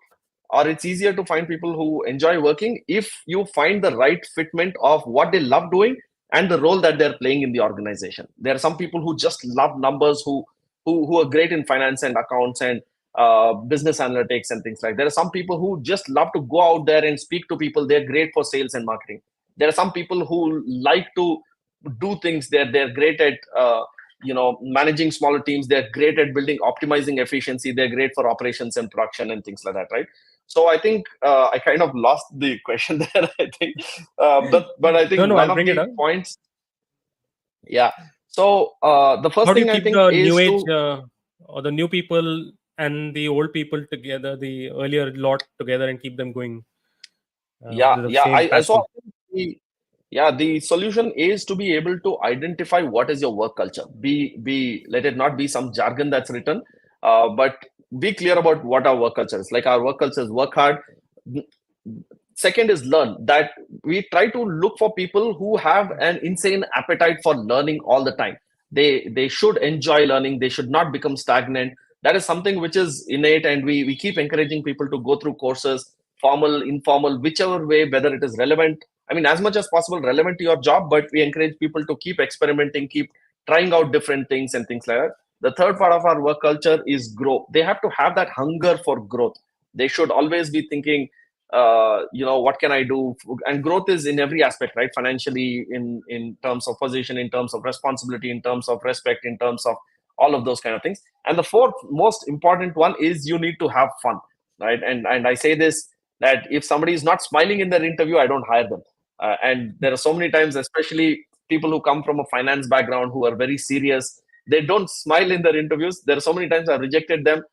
or it's easier to find people who enjoy working if you find the right fitment of what they love doing and the role that they're playing in the organization. There are some people who just love numbers, who are great in finance and accounts and business analytics and things like that. There are some people who just love to go out there and speak to people. They're great for sales and marketing. There are some people who like to do things. They're great at managing smaller teams. They're great at building, optimizing efficiency. They're great for operations and production and things like that, right? So I think I kind of lost the question there. I think, but I think No, one I'll of bring it the up. points. Yeah. So the first How do you thing I keep think the is new age to or the new people and the old people together, the earlier lot together, and keep them going yeah with the yeah same I so I passion? think the solution is to be able to identify what is your work culture. Be Let it not be some jargon that's written, but be clear about what our work culture is. Like, our work culture is work hard. second is learn. That we try to look for people who have an insane appetite for learning all the time. They should enjoy learning. They should not become stagnant. That is something which is innate, and we keep encouraging people to go through courses, formal, informal, whichever way, whether it is relevant. I mean, as much as possible relevant to your job, but we encourage people to keep experimenting, keep trying out different things and things like that. The third part of our work culture is grow. They have to have that hunger for growth. They should always be thinking, what can I do? And growth is in every aspect, right? Financially, in terms of position, in terms of responsibility, in terms of respect, in terms of all of those kind of things. And the fourth most important one is you need to have fun, right? And I say this, that if somebody is not smiling in their interview, I don't hire them. And there are so many times, especially people who come from a finance background, who are very serious, they don't smile in their interviews. There are so many times I've rejected them,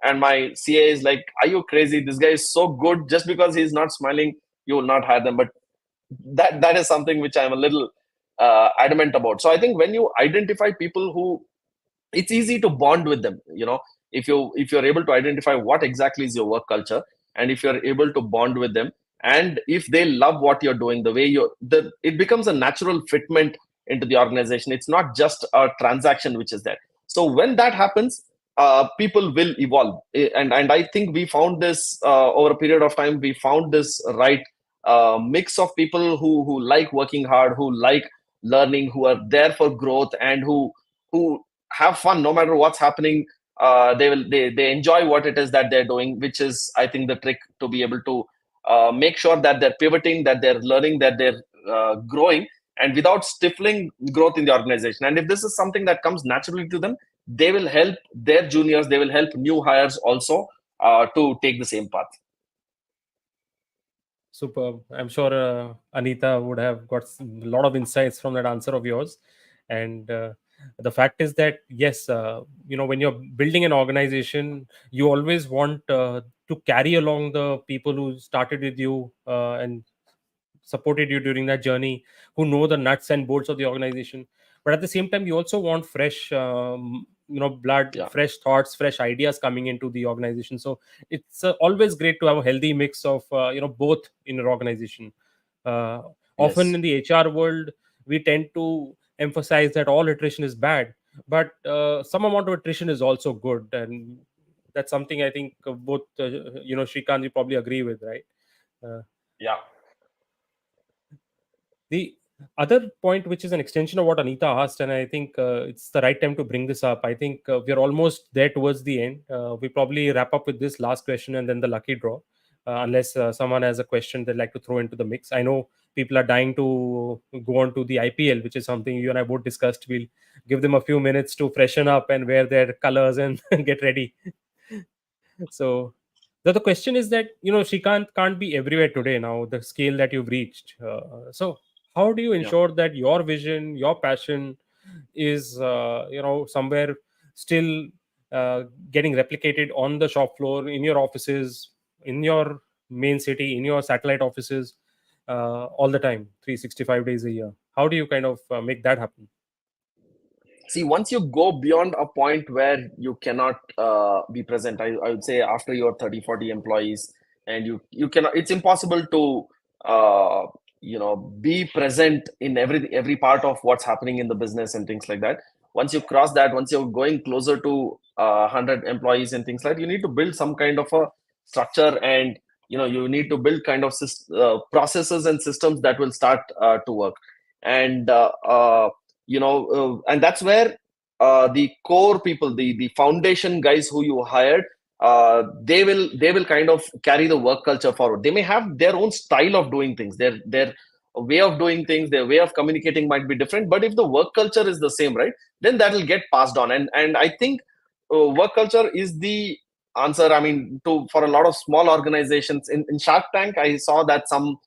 and my CA is like, "Are you crazy? This guy is so good. Just because he's not smiling, you will not hire them." But that is something which I'm a little adamant about. So I think when you identify people who, it's easy to bond with them. If you're able to identify what exactly is your work culture, and if you're able to bond with them, and if they love what you're doing, the way it becomes a natural fitment into the organization. It's not just a transaction which is there. So when that happens, people will evolve. And I think we found this over a period of time. We found this right mix of people who like working hard, who like learning, who are there for growth, and who have fun no matter what's happening. They enjoy what it is that they're doing, which is, I think, the trick to be able to make sure that they're pivoting, that they're learning, that they're growing, and without stifling growth in the organization. And if this is something that comes naturally to them, they will help their juniors, they will help new hires also to take the same path. Superb. I'm sure Anita would have got a lot of insights from that answer of yours. And the fact is that, yes, when you're building an organization, you always want to carry along the people who started with you and supported you during that journey, who know the nuts and bolts of the organization. But at the same time, you also want fresh blood, Yeah. fresh thoughts, fresh ideas coming into the organization. So it's always great to have a healthy mix of both in an organization. uh, Often Yes. in the HR world, we tend to emphasize that all attrition is bad, but some amount of attrition is also good. And that's something I think both Srikanth, you probably agree with, right? uh, Yeah. The other point, which is an extension of what Anita asked, and I think it's the right time to bring this up. I think we're almost there towards the end. We probably wrap up with this last question and then the lucky draw, unless someone has a question they'd like to throw into the mix. I know people are dying to go on to the IPL, which is something you and I both discussed. We'll give them a few minutes to freshen up and wear their colors and get ready. So the question is that Shrikant can't be everywhere today now, the scale that you've reached. So how do you Yeah. ensure that your vision, your passion is somewhere still getting replicated on the shop floor, in your offices, in your main city, in your satellite offices, all the time, 365 days a year? How do you kind of make that happen? See, once you go beyond a point where you cannot be present, I would say after your 30, 40 employees, and you cannot, it's impossible to be present in every part of what's happening in the business and things like that. Once you cross that, once you're going closer to 100 employees and things like that, you need to build some kind of a structure, and you need to build kind of processes and systems that will start to work. And and that's where the core people, the foundation guys who you hired, they will kind of carry the work culture forward. They may have their own style of doing things, their way of doing things, their way of communicating might be different, but if the work culture is the same, right, then that will get passed on. And I think work culture is the answer. I mean, for a lot of small organizations, in Shark Tank, I saw that some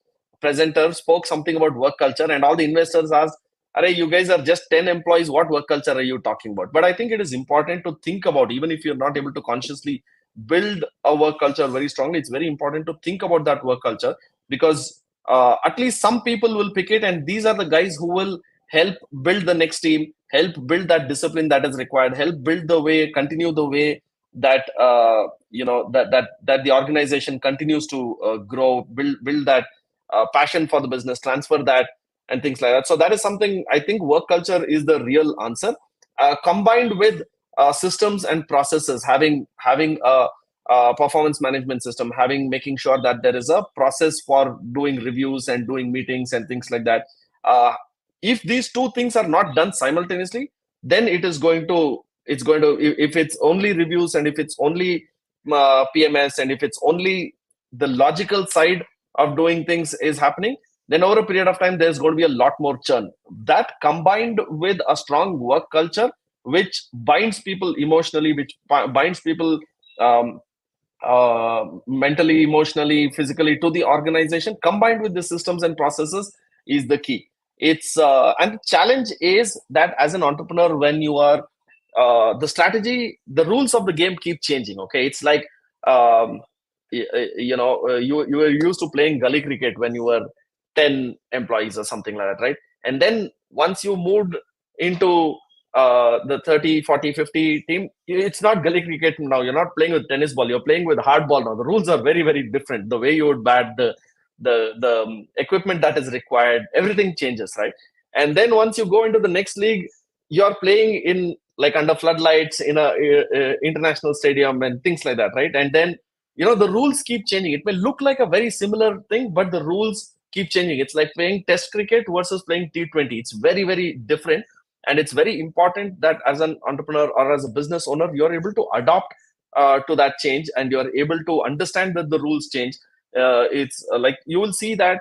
presenter spoke something about work culture, and all the investors asked, "Arey, you guys are just 10 employees. What work culture are you talking about?" But I think it is important to think about, even if you're not able to consciously build a work culture very strongly, it's very important to think about that work culture, because at least some people will pick it, and these are the guys who will help build the next team, help build that discipline that is required, help build the way, continue the way that that the organization continues to grow, build that passion for the business, transfer that, and things like that. So that is something I think work culture is the real answer, combined with systems and processes, having a performance management system, making sure that there is a process for doing reviews and doing meetings and things like that. If these two things are not done simultaneously, then it's going to, if it's only reviews, and if it's only PMS, and if it's only the logical side of doing things is happening, then over a period of time there's going to be a lot more churn. That combined with a strong work culture which binds people emotionally, which binds people um, mentally, emotionally, physically to the organization, combined with the systems and processes, is the key. It's and the challenge is that as an entrepreneur, when you are the strategy, the rules of the game keep changing. Okay, it's like you were used to playing gully cricket when you were 10 employees or something like that, right? And then once you moved into the 30, 40, 50 team, it's not gully cricket now. You're not playing with tennis ball, you're playing with hard ball now. The rules are very, very different. The way you would bat, the equipment that is required, everything changes, right? And then once you go into the next league, you're playing in like under floodlights in a international stadium and things like that, right? And then the rules keep changing. It may look like a very similar thing, but the rules keep changing. It's like playing test cricket versus playing T20. It's very, very different. And it's very important that as an entrepreneur or as a business owner, you're able to adopt to that change, and you're able to understand that the rules change. It's like you will see that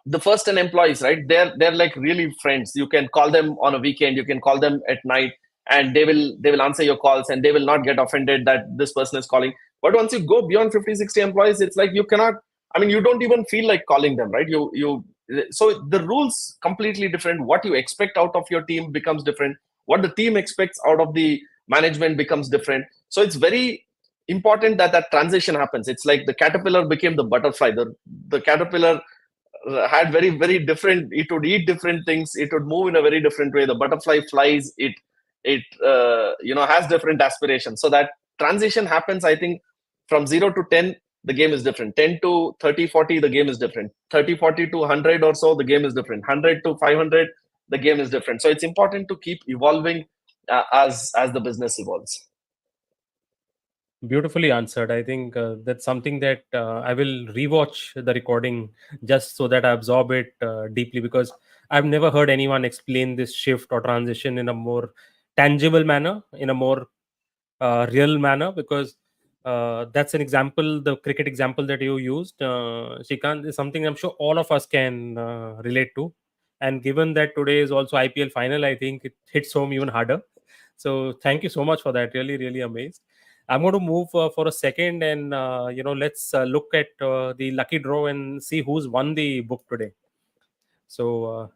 the first 10 employees, right, they're like really friends. You can call them on a weekend, you can call them at night, and they will answer your calls, and they will not get offended that this person is calling. But once you go beyond 50, 60 employees, it's like you cannot, I mean, you don't even feel like calling them, right? You So the rules completely different. What you expect out of your team becomes different. What the team expects out of the management becomes different. So it's very important that that transition happens. It's like the caterpillar became the butterfly. The caterpillar had very, very different, it would eat different things, it would move in a very different way. The butterfly flies, it has different aspirations. So that transition happens, I think, from 0 to 10, the game is different. 10 to 30, 40, the game is different. 30, 40 to 100 or so, the game is different. 100 to 500, the game is different. So it's important to keep evolving as the business evolves. Beautifully answered. I think that's something that I will rewatch the recording just so that I absorb it deeply, because I've never heard anyone explain this shift or transition in a more tangible manner, in a more real manner. Because that's an example, the cricket example that you used, Shrikant, is something I'm sure all of us can relate to. And given that today is also IPL final, I think it hits home even harder. So thank you so much for that. Really, really amazed. I'm going to move for a second, and let's look at the lucky draw and see who's won the book today. So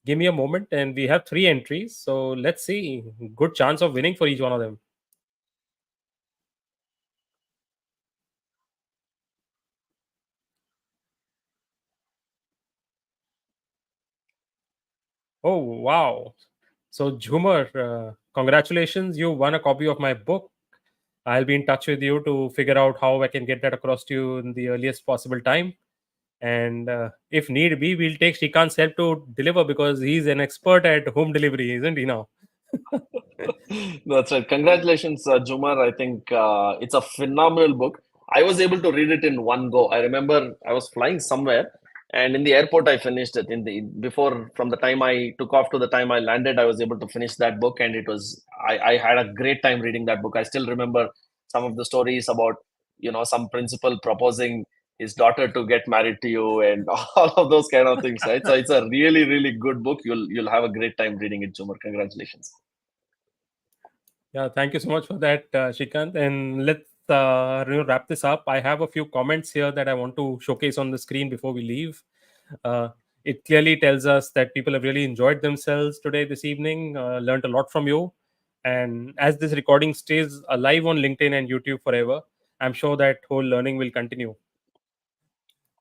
give me a moment, and we have three entries. So let's see. Good chance of winning for each one of them. Oh, wow. So, Jhumar, congratulations. You won a copy of my book. I'll be in touch with you to figure out how I can get that across to you in the earliest possible time. And if need be, we'll take Srikanth's help to deliver, because he's an expert at home delivery, isn't he now? That's right. Congratulations, Jumar. I think it's a phenomenal book. I was able to read it in one go. I remember I was flying somewhere, and in the airport I finished it. From the time I took off to the time I landed, I was able to finish that book, and I had a great time reading that book. I still remember some of the stories about some principal proposing his daughter to get married to you, and all of those kind of things. Right. So it's a really, really good book. You'll have a great time reading it, Jumar. Congratulations. Yeah, thank you so much for that, Shrikant. And let's wrap this up. I have a few comments here that I want to showcase on the screen before we leave. Uh, it clearly tells us that people have really enjoyed themselves today, this evening, learned a lot from you. And as this recording stays alive on LinkedIn and YouTube forever, I'm sure that whole learning will continue.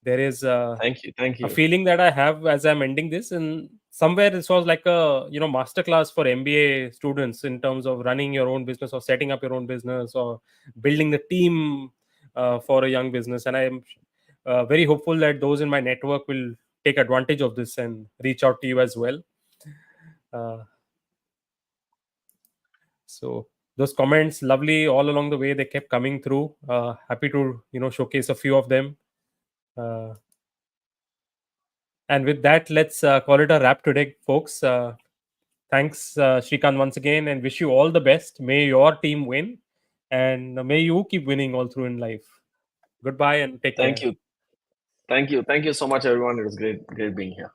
There is Thank you. Thank a you. feeling that I have as I'm ending this, and somewhere this was like a masterclass for MBA students in terms of running your own business or setting up your own business or building the team for a young business. And I am very hopeful that those in my network will take advantage of this and reach out to you as well. Uh, so those comments, lovely all along the way, they kept coming through. Happy to showcase a few of them. Uh, and with that, let's call it a wrap today, folks. Thanks, Srikanth, once again, and wish you all the best. May your team win, and may you keep winning all through in life. Goodbye and take Thank care. you. Thank you. Thank you so much, everyone. It was great being here.